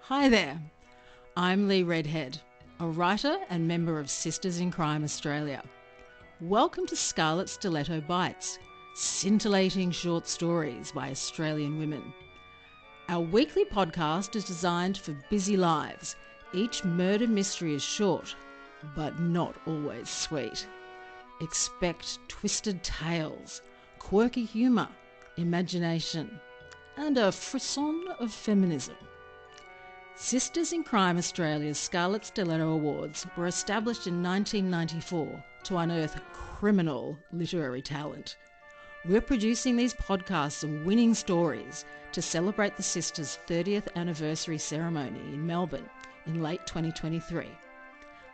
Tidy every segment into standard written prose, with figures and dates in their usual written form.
Hi there, I'm Lee Redhead, a writer and member of Sisters in Crime Australia. Welcome to Scarlet Stiletto Bites, scintillating short stories by Australian women. Our weekly podcast is designed for busy lives. Each murder mystery is short, but not always sweet. Expect twisted tales, quirky humour, imagination, and a frisson of feminism. Sisters in Crime Australia's Scarlet Stiletto Awards were established in 1994 to unearth criminal literary talent. We're producing these podcasts of winning stories to celebrate the Sisters' 30th anniversary ceremony in Melbourne in late 2023.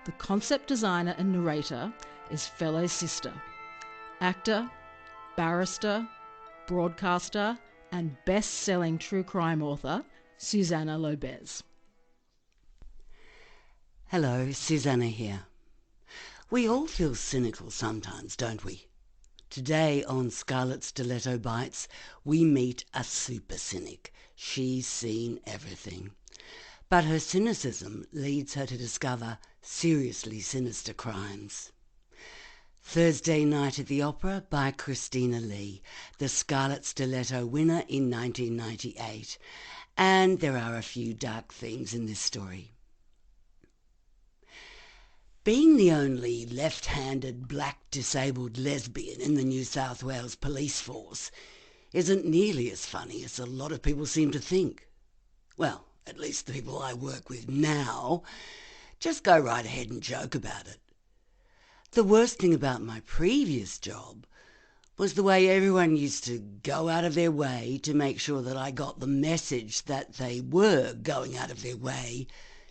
The concept designer and narrator is fellow sister, actor, barrister, broadcaster, and best-selling true crime author Susanna Lobez. Hello, Susanna here. We all feel cynical sometimes, don't we? Today on Scarlet Stiletto Bites, we meet a super cynic. She's seen everything. But her cynicism leads her to discover seriously sinister crimes. Thursday Night at the Opera by Christina Lee, the Scarlet Stiletto winner in 1998. And there are a few dark themes in this story. Being the only left-handed black disabled lesbian in the New South Wales police force isn't nearly as funny as a lot of people seem to think. Well, at least the people I work with now. Just go right ahead and joke about it. The worst thing about my previous job was the way everyone used to go out of their way to make sure that I got the message that they were going out of their way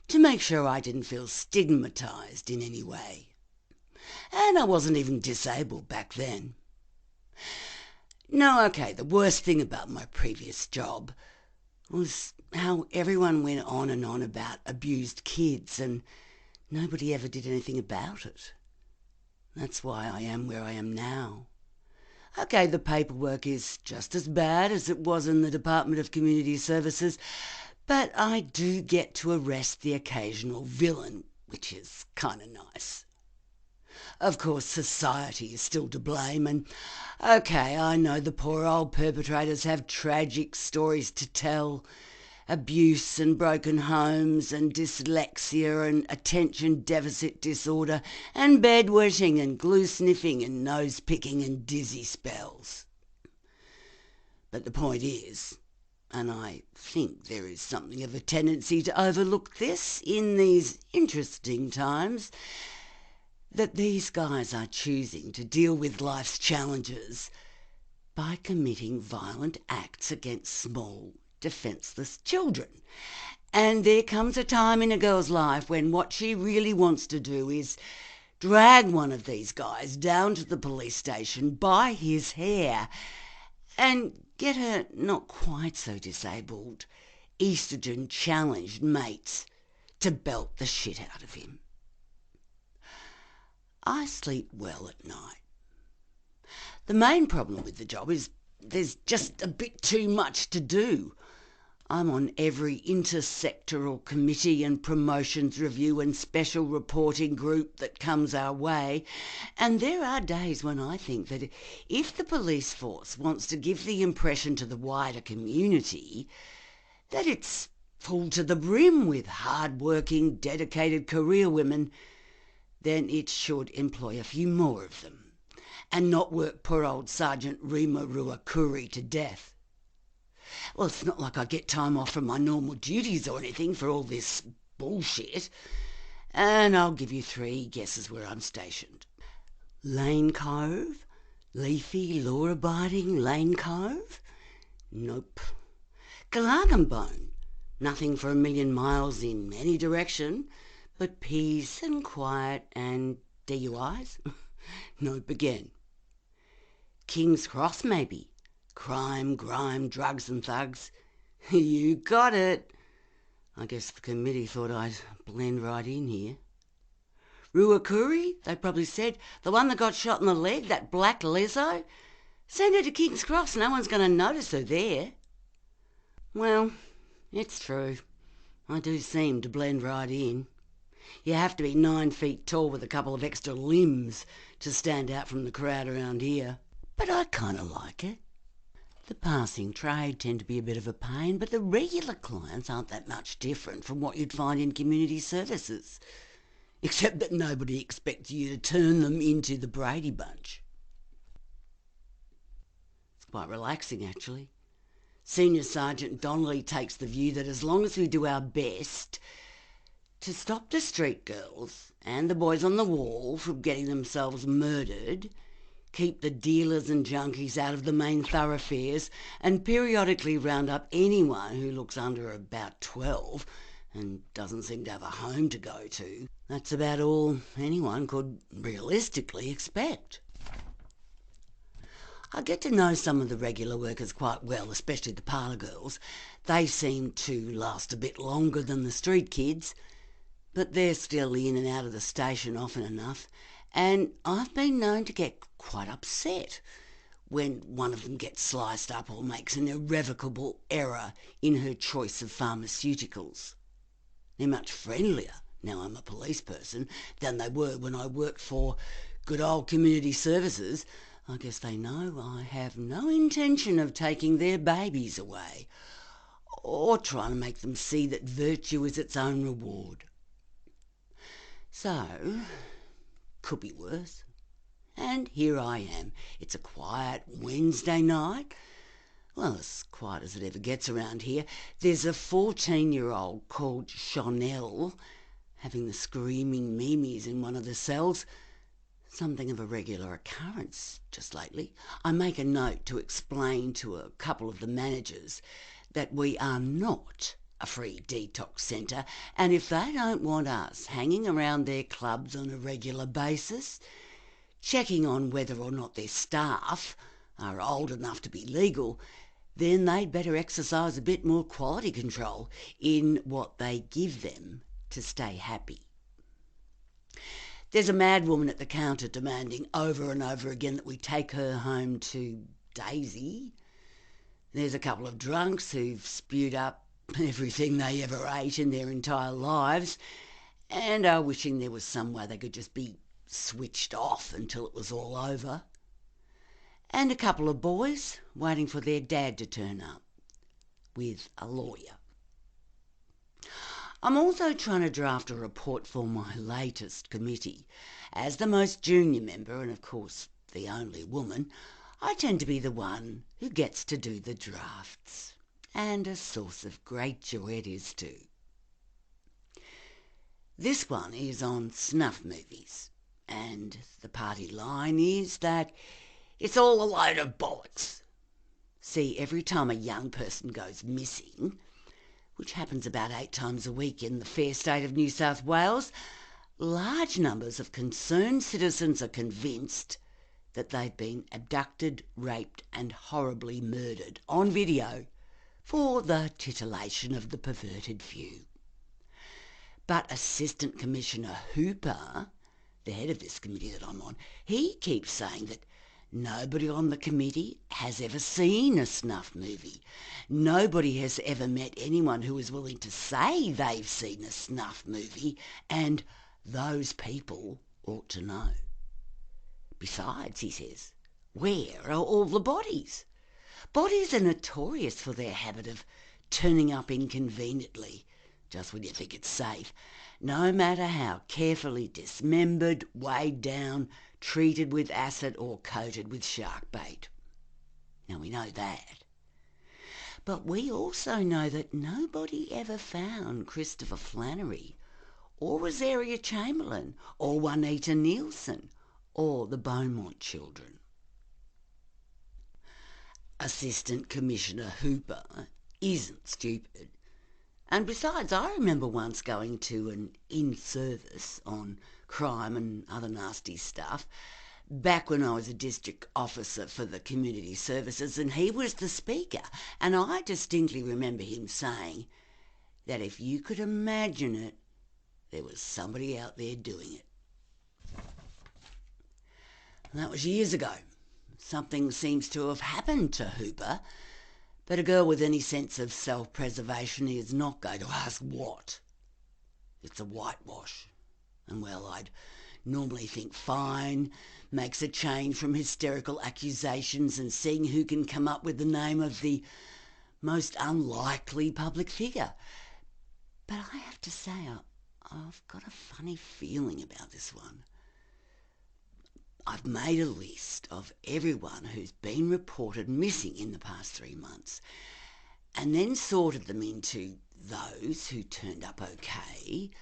to make sure I didn't feel stigmatised in any way. And I wasn't even disabled back then. No, okay, the worst thing about my previous job was how everyone went on and on about abused kids and nobody ever did anything about it. That's why I am where I am now. Okay, the paperwork is just as bad as it was in the Department of Community Services, but I do get to arrest the occasional villain, which is kind of nice. Of course, society is still to blame, and okay, I know the poor old perpetrators have tragic stories to tell. Abuse and broken homes and dyslexia and attention deficit disorder and bedwetting and glue sniffing and nose picking and dizzy spells. But the point is, and I think there is something of a tendency to overlook this in these interesting times, that these guys are choosing to deal with life's challenges by committing violent acts against small, defenceless children. And there comes a time in a girl's life when what she really wants to do is drag one of these guys down to the police station by his hair and get her not quite so disabled, estrogen-challenged mates to belt the shit out of him. I sleep well at night. The main problem with the job is there's just a bit too much to do. I'm on every intersectoral committee and promotions review and special reporting group that comes our way, and there are days when I think that if the police force wants to give the impression to the wider community that it's full to the brim with hard-working, dedicated career women, then it should employ a few more of them and not work poor old Sergeant Rima Ruakuri to death. Well, it's not like I get time off from my normal duties or anything for all this bullshit. And I'll give you 3 guesses where I'm stationed. Lane Cove? Leafy, law-abiding Lane Cove? Nope. Galargambone? Nothing for 1,000,000 miles in any direction, but peace and quiet and DUIs? Nope again. King's Cross, maybe? Crime, grime, drugs and thugs. You got it. I guess the committee thought I'd blend right in here. Ruakuri, they probably said, the one that got shot in the leg, that black Lizzo. Send her to King's Cross, no one's going to notice her there. Well, it's true. I do seem to blend right in. You have to be 9 feet tall with a couple of extra limbs to stand out from the crowd around here. But I kind of like it. The passing trade tend to be a bit of a pain, but the regular clients aren't that much different from what you'd find in community services, except that nobody expects you to turn them into the Brady Bunch. It's quite relaxing, actually. Senior Sergeant Donnelly takes the view that as long as we do our best to stop the street girls and the boys on the wall from getting themselves murdered, keep the dealers and junkies out of the main thoroughfares, and periodically round up anyone who looks under about 12 and doesn't seem to have a home to go to, that's about all anyone could realistically expect. I get to know some of the regular workers quite well, especially the parlour girls. They seem to last a bit longer than the street kids, but they're still in and out of the station often enough, and I've been known to get quite upset when one of them gets sliced up or makes an irrevocable error in her choice of pharmaceuticals. They're much friendlier now I'm a police person than they were when I worked for good old community services. I guess they know I have no intention of taking their babies away or trying to make them see that virtue is its own reward. So, could be worse. And here I am. It's a quiet Wednesday night. Well, as quiet as it ever gets around here. There's a 14-year-old called Chanel having the screaming Mimis in one of the cells. Something of a regular occurrence just lately. I make a note to explain to a couple of the managers that we are not a free detox centre, and if they don't want us hanging around their clubs on a regular basis, checking on whether or not their staff are old enough to be legal, then they'd better exercise a bit more quality control in what they give them to stay happy. There's a mad woman at the counter demanding over and over again that we take her home to Daisy. There's a couple of drunks who've spewed up everything they ever ate in their entire lives and are wishing there was some way they could just be switched off until it was all over. And a couple of boys waiting for their dad to turn up with a lawyer. I'm also trying to draft a report for my latest committee. As the most junior member, and of course the only woman, I tend to be the one who gets to do the drafts. And a source of great joy it is too. This one is on snuff movies, and the party line is that it's all a load of bollocks. See, every time a young person goes missing, which happens about 8 times a week in the fair state of New South Wales, large numbers of concerned citizens are convinced that they've been abducted, raped and horribly murdered on video for the titillation of the perverted few. But Assistant Commissioner Hooper, the head of this committee that I'm on, he keeps saying that nobody on the committee has ever seen a snuff movie. Nobody has ever met anyone who is willing to say they've seen a snuff movie, and those people ought to know. Besides, he says, where are all the bodies? Bodies are notorious for their habit of turning up inconveniently, just when you think it's safe, no matter how carefully dismembered, weighed down, treated with acid or coated with shark bait. Now we know that. But we also know that nobody ever found Christopher Flannery or Rosaria Chamberlain or Juanita Nielsen or the Beaumont children. Assistant Commissioner Hooper isn't stupid. And besides, I remember once going to an in-service on crime and other nasty stuff back when I was a district officer for the community services, and he was the speaker. And I distinctly remember him saying that if you could imagine it, there was somebody out there doing it. And that was years ago. Something seems to have happened to Hooper, But a girl with any sense of self-preservation is not going to ask what. It's a whitewash. And well, I'd normally think fine, makes a change from hysterical accusations and seeing who can come up with the name of the most unlikely public figure. But I have to say, I've got a funny feeling about this one. I've made a list of everyone who's been reported missing in the past 3 months and then sorted them into those who turned up okay,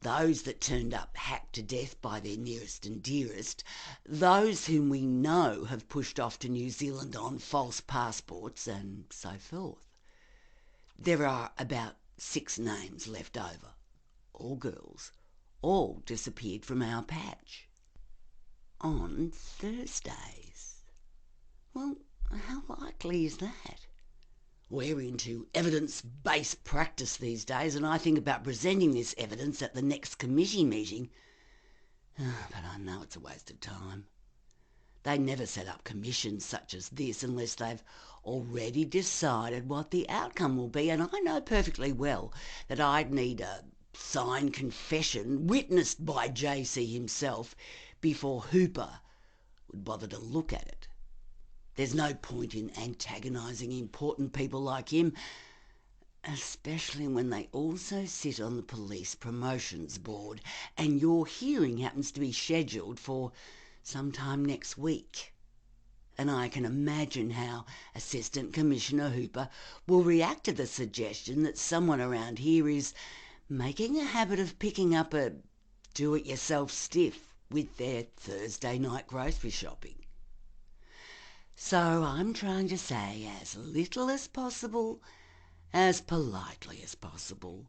those that turned up hacked to death by their nearest and dearest, those whom we know have pushed off to New Zealand on false passports, and so forth. There are about 6 names left over, all girls, all disappeared from our patch. On Thursdays. Well, how likely is that? We're into evidence-based practice these days, and I think about presenting this evidence at the next committee meeting. But I know it's a waste of time. They never set up commissions such as this unless they've already decided what the outcome will be, and I know perfectly well that I'd need a signed confession witnessed by JC himself before Hooper would bother to look at it. There's no point in antagonising important people like him, especially when they also sit on the police promotions board and your hearing happens to be scheduled for sometime next week. And I can imagine how Assistant Commissioner Hooper will react to the suggestion that someone around here is making a habit of picking up a do-it-yourself stiff with their Thursday night grocery shopping. So I'm trying to say as little as possible, as politely as possible,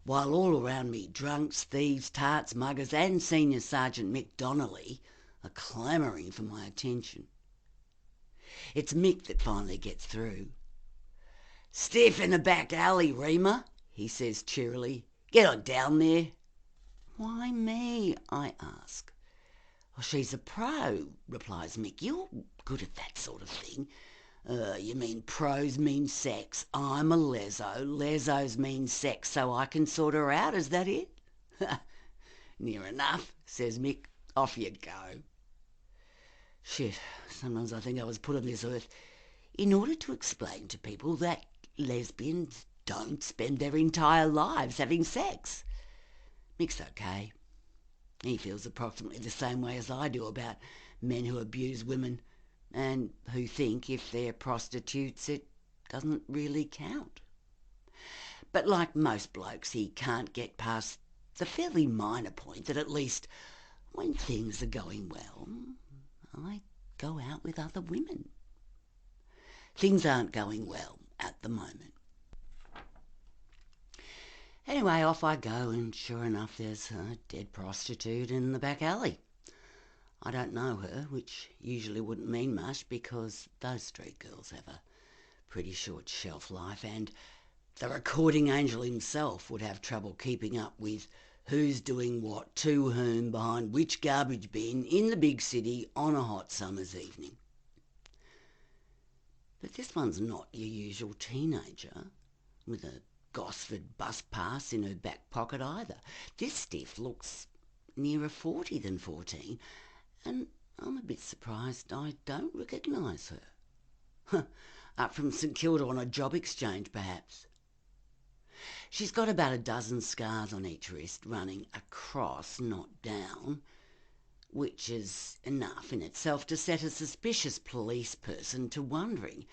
while all around me drunks, thieves, tarts, muggers and Senior Sergeant Mick Donnelly are clamouring for my attention. It's Mick that finally gets through. "Stiff in the back alley, Reamer," he says cheerily. "Get on down there." "Why me?" I ask. "Well, she's a pro," replies Mick. "You're good at that sort of thing." You mean pros mean sex. I'm a leso. Lesos mean sex, so I can sort her out, is that it? "Near enough," says Mick. "Off you go." Shit, sometimes I think I was put on this earth in order to explain to people that lesbians don't spend their entire lives having sex. Mick's okay. He feels approximately the same way as I do about men who abuse women and who think if they're prostitutes it doesn't really count. But like most blokes, he can't get past the fairly minor point that at least when things are going well, I go out with other women. Things aren't going well at the moment. Anyway, off I go, and sure enough there's a dead prostitute in the back alley. I don't know her, which usually wouldn't mean much because those street girls have a pretty short shelf life, and the recording angel himself would have trouble keeping up with who's doing what to whom behind which garbage bin in the big city on a hot summer's evening. But this one's not your usual teenager with a Gosford bus pass in her back pocket either. This stiff looks nearer 40 than 14, and I'm a bit surprised I don't recognise her. Up from St Kilda on a job exchange, perhaps. She's got about a dozen scars on each wrist running across, not down, which is enough in itself to set a suspicious police person to wondering.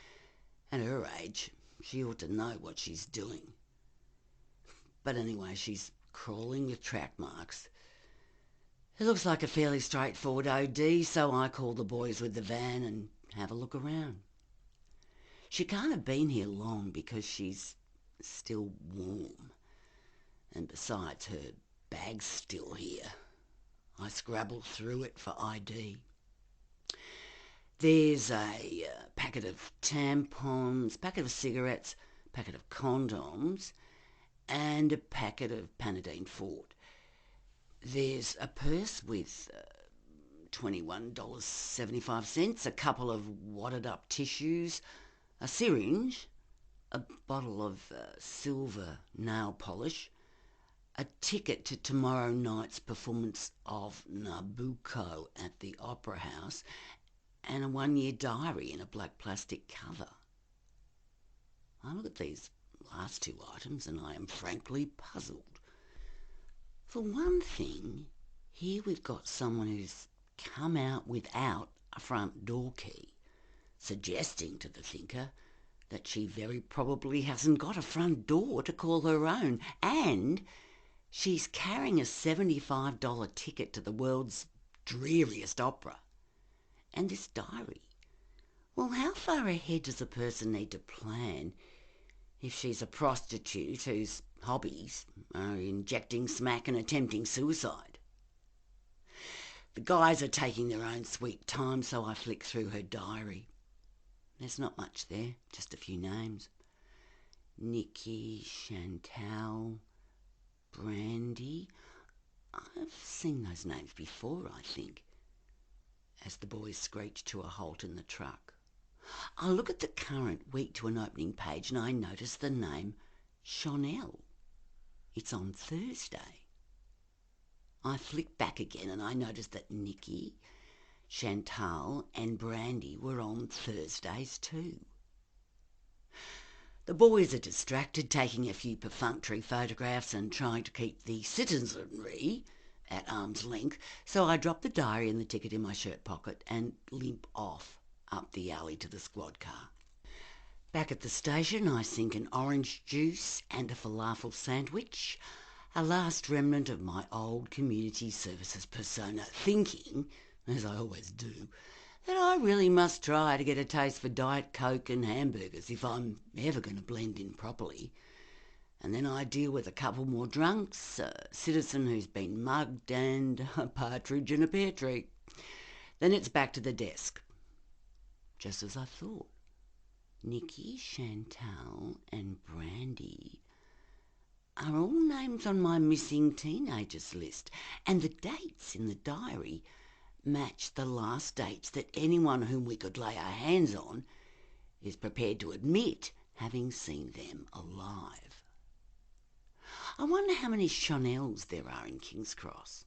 At her age, she ought to know what she's doing. But anyway, she's crawling with track marks. It looks like a fairly straightforward OD, so I call the boys with the van and have a look around. She can't have been here long because she's still warm. And besides, her bag's still here. I scrabbled through it for ID. There's a packet of tampons, packet of cigarettes, packet of condoms, and a packet of Panadeine Fort. There's a purse with $21.75, a couple of wadded up tissues, a syringe, a bottle of silver nail polish, a ticket to tomorrow night's performance of Nabucco at the Opera House, and a 1-year diary in a black plastic cover. I look at these last two items and I am frankly puzzled. For one thing, here we've got someone who's come out without a front door key, suggesting to the thinker that she very probably hasn't got a front door to call her own, and she's carrying a $75 ticket to the world's dreariest opera. And this diary. Well, how far ahead does a person need to plan if she's a prostitute whose hobbies are injecting smack and attempting suicide? The guys are taking their own sweet time, so I flick through her diary. There's not much there, just a few names. Nikki, Chantal, Brandy. I've seen those names before, I think, as the boys screech to a halt in the truck. I look at the current week to an opening page and I notice the name Chanel. It's on Thursday. I flick back again and I notice that Nikki, Chantal and Brandy were on Thursdays too. The boys are distracted, taking a few perfunctory photographs and trying to keep the citizenry at arm's length, so I drop the diary and the ticket in my shirt pocket and limp off up the alley to the squad car. Back at the station, I sink an orange juice and a falafel sandwich, a last remnant of my old community services persona, thinking, as I always do, that I really must try to get a taste for Diet Coke and hamburgers if I'm ever going to blend in properly. And then I deal with a couple more drunks, a citizen who's been mugged, and a partridge in a pear tree. Then it's back to the desk. Just as I thought. Nikki, Chantal and Brandy are all names on my missing teenagers list, and the dates in the diary match the last dates that anyone whom we could lay our hands on is prepared to admit having seen them alive. I wonder how many Chanels there are in King's Cross.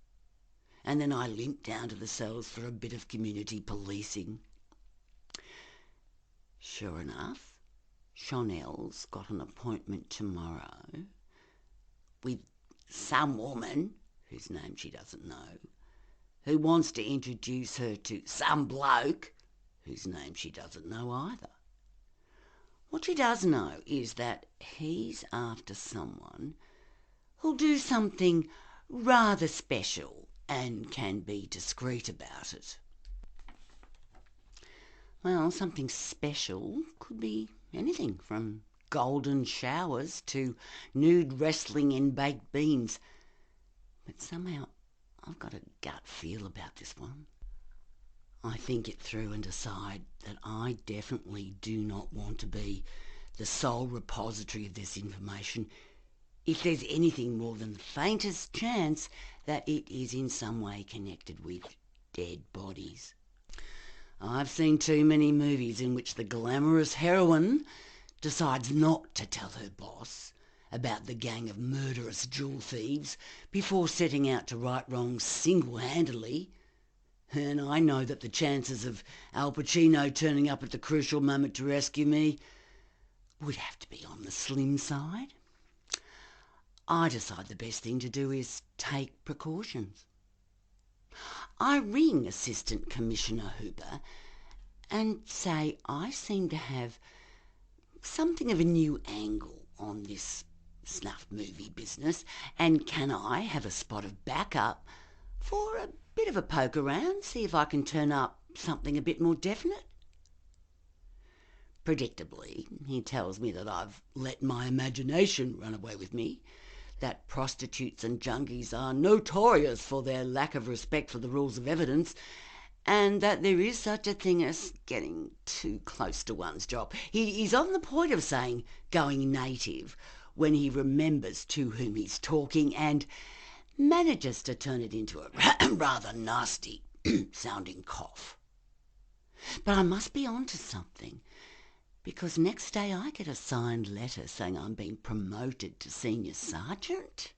And then I limp down to the cells for a bit of community policing. Sure enough, Chanel's got an appointment tomorrow with some woman, whose name she doesn't know, who wants to introduce her to some bloke, whose name she doesn't know either. What she does know is that he's after someone who'll do something rather special and can be discreet about it. Well, something special could be anything from golden showers to nude wrestling in baked beans. But somehow I've got a gut feel about this one. I think it through and decide that I definitely do not want to be the sole repository of this information if there's anything more than the faintest chance that it is in some way connected with dead bodies. I've seen too many movies in which the glamorous heroine decides not to tell her boss about the gang of murderous jewel thieves before setting out to right wrongs single-handedly. And I know that the chances of Al Pacino turning up at the crucial moment to rescue me would have to be on the slim side. I decide the best thing to do is take precautions. I ring Assistant Commissioner Hooper and say I seem to have something of a new angle on this snuff movie business, and can I have a spot of backup for a bit of a poke around, see if I can turn up something a bit more definite? Predictably, he tells me that I've let my imagination run away with me, that prostitutes and junkies are notorious for their lack of respect for the rules of evidence, and that there is such a thing as getting too close to one's job. He's on the point of saying going native when he remembers to whom he's talking and manages to turn it into a rather nasty sounding cough. But I must be on to something, Because next day I get a signed letter saying I'm being promoted to senior sergeant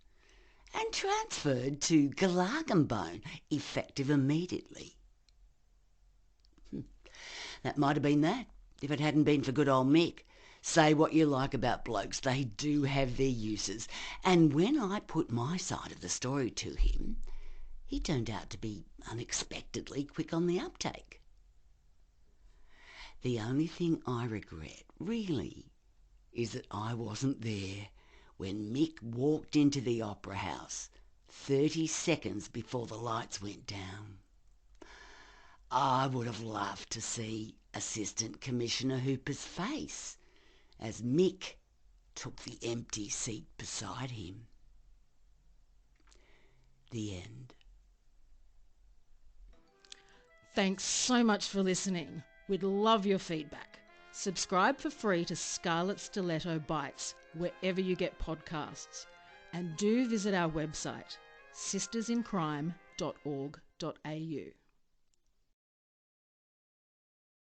and transferred to Galargambone, effective immediately. That might have been that, if it hadn't been for good old Mick. Say what you like about blokes, they do have their uses. And when I put my side of the story to him, he turned out to be unexpectedly quick on the uptake. The only thing I regret, really, is that I wasn't there when Mick walked into the Opera House 30 seconds before the lights went down. I would have loved to see Assistant Commissioner Hooper's face as Mick took the empty seat beside him. The end. Thanks so much for listening. We'd love your feedback. Subscribe for free to Scarlet Stiletto Bites wherever you get podcasts. And do visit our website, sistersincrime.org.au.